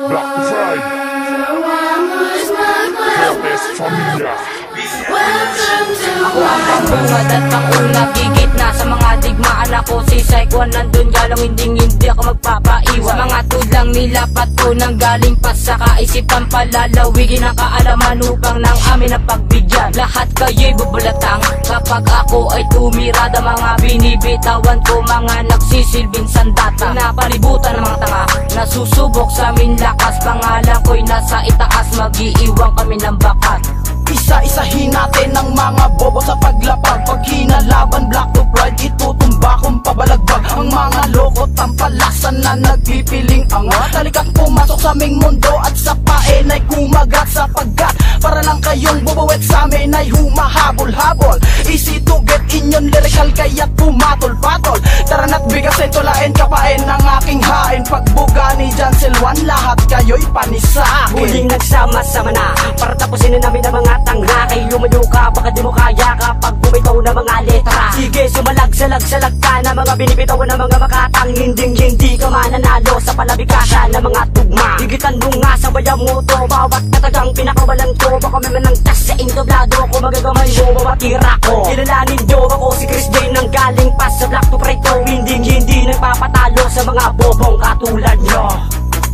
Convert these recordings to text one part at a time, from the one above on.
Black Pride, Best Familia. Ako ang pambungad at pangulap, higit na sa mga digmaan. Ako si Saikwan, nandun galang hindi ako magpapaiwan. Sa mga tudlang nilapat ko nang galing pa sa kaisipan, palalawigin ang kaalaman upang ng amin ang pagbigyan. Lahat kayo'y bubulatang kapag ako ay tumirada. Mga binibitawan ko, mga nagsisilbing sandata, napalibutan ng mga tanga, nasusubok sa amin lakas. Pangalan ko'y nasa itaas, mag-iiwan kami ng bakat. Isa-isahin natin ang mga bobo sa paglapag. Pag hinalaban Black to Pride, itutumba kong pabalagbag ang mga lokot ang palasan na nagpipiling angat. Halika't pumasok sa aming mundo at sa paen ay kumagat, sapagkat para lang kayong bubuwet sa amin ay humahabol-habol. Easy to get inyon lyrical kaya't pumatol-patol. Tara na't bigasin, tulain, kapain ng aking hain. Pagbuga ni Jansel One, lahat kayo'y panis sa akin. Huling nagsama-sama na para tapusin na namin ang mga tangla. Kay lumayo ka, baka di mo kaya kapag bumitaw na mga letra. Sige, sumalag-salag-salag ka na mga binibitawan ng mga makatang. Hindi ka mananalo sa palabikasan ng mga tugma. Higitan mo nga sa bayan mo to, bawat katagang pinakawalan ko. Baka may manangtas sa indoblado ko, magagamay mo, mamatira ko. Kilalanin nyo ako si Chris J nang galing pa sa Black to Pride ko. Hindi nagpapatalo sa mga bobong katulad nyo.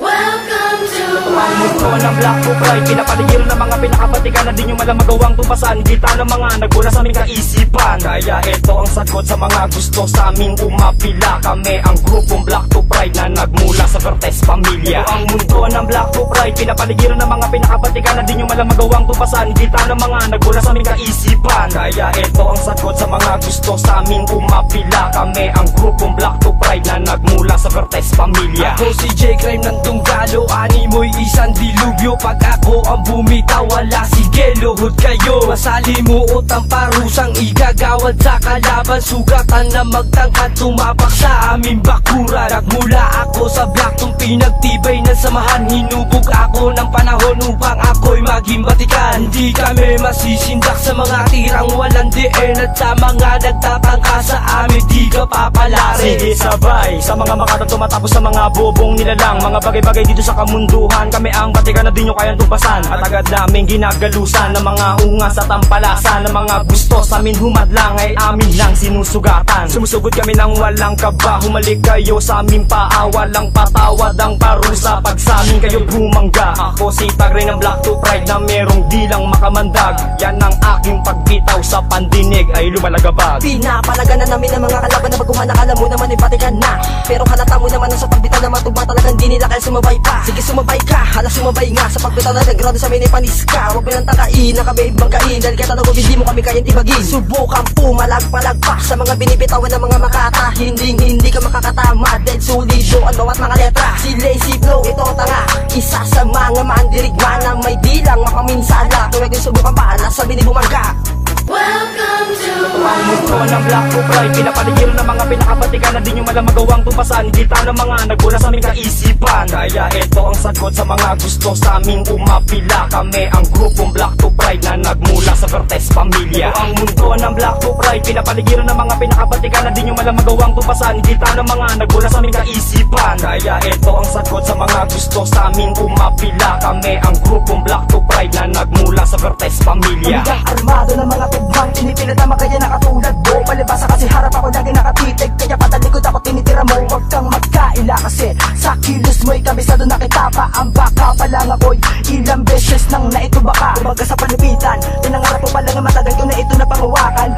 Welcome to ang mundo ng Black to Pride, pinapaligil ng mga pinakabatikan na di nyo malang magawang tumpasan. Kita ng mga nagbula sa aming kaisipan, kaya ito ang sagot sa mga gusto sa aming umapila. Kami ang grupong Black to Pride na nagmula sa Vertes Familia. Ito ang mundo ng Black to Pride, pinapaligil ng mga pinakabatikan na di nyo malang magawang tumpasan. Kita ng mga nagbula sa aming kaisipan, kaya ito ang sagot sa mga gusto sa aming umapila. Kami ang grupong Black to Pride na nagmula sa Vertes Familia. Ako si J Crime ng Tunggalo, animoy isang dilubyo. Pag ako ang bumitaw, wala sige luhod kayo. Masalimuot ang parusang igagawad sa kalaban. Sugatan na magtangkad, tumapak sa aming bakuran. Nagmula ako sa Black tong pinagtibay ng samahan. Hinubog ako ng panahon upang ako'y maging batikan. Hindi kami masisindak sa mga tirang walang diin, at sa mga nagtatangka sa amin di ka papalarin. Sige sabay sa mga makatang tumatapos sa mga bobong nilalang. Mga bagay-bagay dito sa kamunduhan, kami ang batikan na di nyo kayang tumpasan. At agad namin ginagalusan ng mga ungas at tampalasan. Ng mga gusto sa amin humadlang ay amin lang sinusugatan. Sumusugod kami ng walang kaba, humalik kayo sa amin paa. Walang patawad ang parusa pag sa amin kayo bumangga. Ako si Tagray ng Black to Pride na merong dilang makamandag. Yan ang aking pagbitaw sa pandinig ay lumalagabag. Pinapalagan na namin ang mga kalaban na baguhan. Akala mo naman ay batikan na, pero halata mo naman na sa pagbitaw na matugba talagang di nila kaya sumabay pa. Sige sumabay ka, hala sumabay nga sa pagbitaw na nagrado sa amin ay panis ka. Huwag pinantakain, nakabaib bangkain, dahil kaya tanong hindi mo kami kayang tibagin. Subukan pumalag-palagpak sa mga binibitawan ng mga makata. Hindi ka makakatama, dead solido ang bawat mga letra. Si Lazy Flow, ito ang tanga, isa sa mga mandirigma na may dilang makaminsala. Tuwag din subukan pa, nasa binibumangga. Welcome to ang mundo ng Black to Pride, pinapaligil ng mga pinakabatikan na di nyo malang magawang tumpasan. Kita ng mga nagbula sa aming kaisipan, kaya ito ang sagot sa mga gusto sa aming umapila. Kami ang grupong Black to Pride na nagmula sa Vertes Familia. Ito ang mundo ng Black to Pride, pinapaligil ng mga pinakabatikan na di nyo malang magawang tumpasan. Kita ng mga nagbula sa aming kaisipan, kaya ito ang sagot sa mga gusto sa aming umapila. Kami ang grupong Black to Pride na nagmula sa Vertes Familia. Ang armado ng mga tugbang, pinipilit na kaya nakatulad mo. Palibasa kasi harap ako lagi nakatitig, kaya patalikod ako tinitira mo. Huwag kang magkaila kasi sa kilos mo'y kabisado na kita pa. Ang baka pa lang ako'y ilang beses nang naitubaka. Umaga sa panipitan, pinangarap ko palang matagal ko na ito na pangawakan.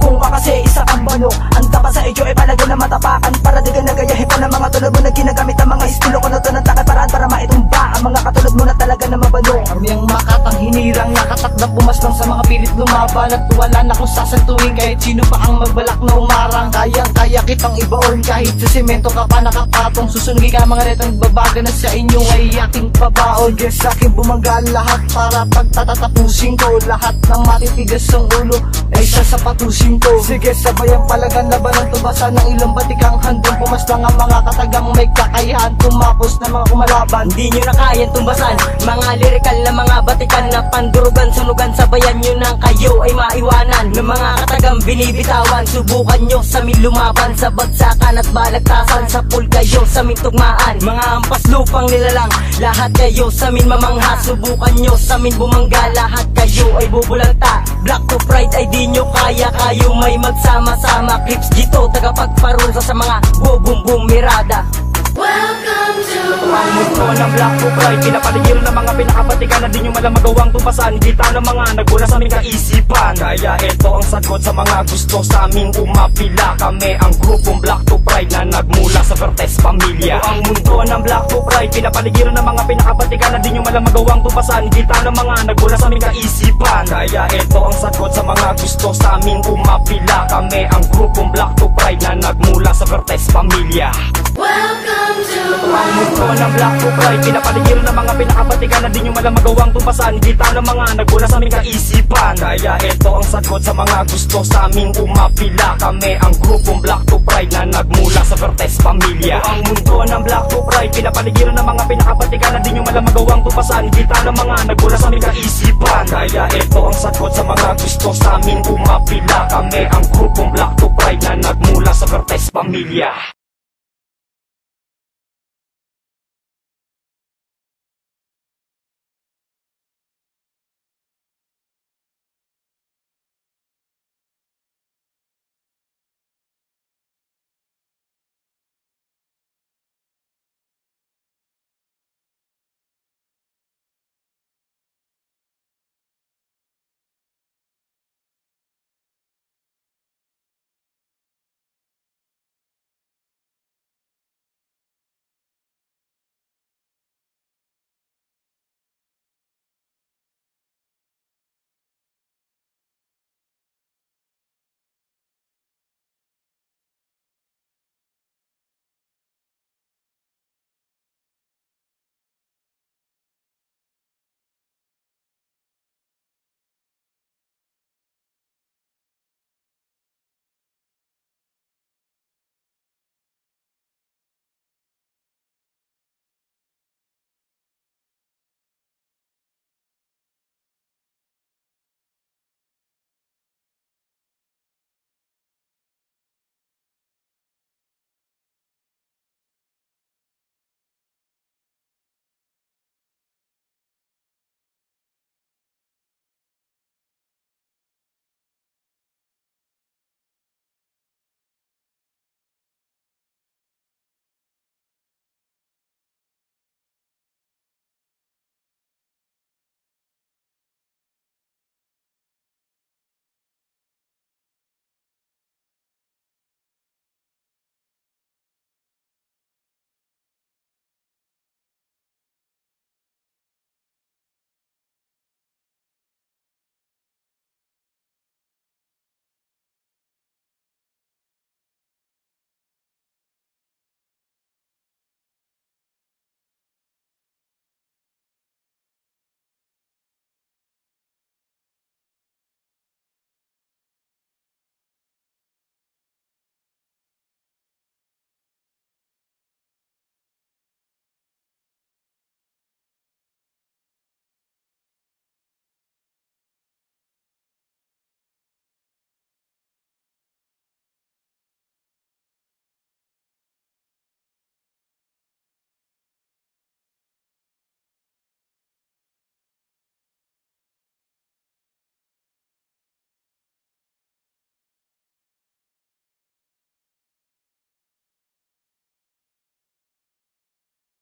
Kung ka kasi isa kang bano, ang tapa sa iyo ay palagi na matapakan. Para di ka nagayahin pa ng mga tulad mo na ginagamit ang mga estilo ko na ito ng takay paraan para maitumba ang mga katulad mo na talaga na mabano. Kami ang makatang hinirang nakatakdang pumaslang sa mga pilit lumaban. At wala na kung sasantuin kahit sino pa ang magbalak na umarang. Kaya kitang ibaon kahit sa semento ka pa nakapatong. Susunugin ka mga retang babaga na sa inyo ay aking pabaon. Guess sa akin bumanggaan lahat para pagtatatapusin ko. Lahat ng matitigas ang ulo ay sasapatusin ko. Sige sabay ang palagan laban ng tubasan ng ilang batikang handong pumaslang ang mga katagang may kakayahan tumapos na mga kumalaban. Hindi nyo na kayang tumbasan mga lirikal na mga batikan na pandurugan, sunugan, sabayan nyo nang kayo ay maiwanan ng mga katagang binibitawan. Subukan nyo sa amin lumaban. kalaban sa bagsakan at balagtasan. Sa pool kayo sa aming tugmaan, mga ampas lupang nilalang. Lahat kayo sa amin mamangha, subukan nyo sa amin bumangga. Lahat kayo ay bubulanta, Black to Pride ay di nyo kaya. Kayo may magsama-sama, Clips dito tagapagparusa sa mga bum mirada. Welcome to Ang mundo ng Black to Pride, pinapaligiran ng mga pinakabatikan na di nyo malang magawang tumpasan. Kita ng mga nagmula sa aming kaisipan, kaya ito ang sagot sa mga gusto sa aming umapila. Kami ang grupong Black to Pride na nagmula sa Vertes Pamilya. Ito ang mundo ng Black to Pride, pinapaligiran ng mga pinakabatikan na di nyo malang magawang tumpasan. Kita ng mga nagmula sa aming kaisipan, kaya ito ang sagot sa mga gusto sa aming umapila. Kami ang grupong Black to Pride na nagmula sa Vertes Pamilya. Welcome to Ang mundo ng Black to Pride, pinapaligiran ng mga pinakabatikan na di nyo malang magawang tumpasan. Kita ng mga nagmula sa aming kaisipan, kaya ito ang sagot sa mga gusto sa aming umapila. Kami ang grupong Black to Pride na nagmula sa Vertes Pamilya. Ito ang mundo ng Black to Pride, pinapaligiran ng mga pinakabatikan na di nyo malang magawang tumpasan. Kita ng mga nagmula sa aming kaisipan, kaya ito ang sagot sa mga gusto sa aming umapila. Kami ang grupong Black to Pride na nagmula sa Vertes Pamilya.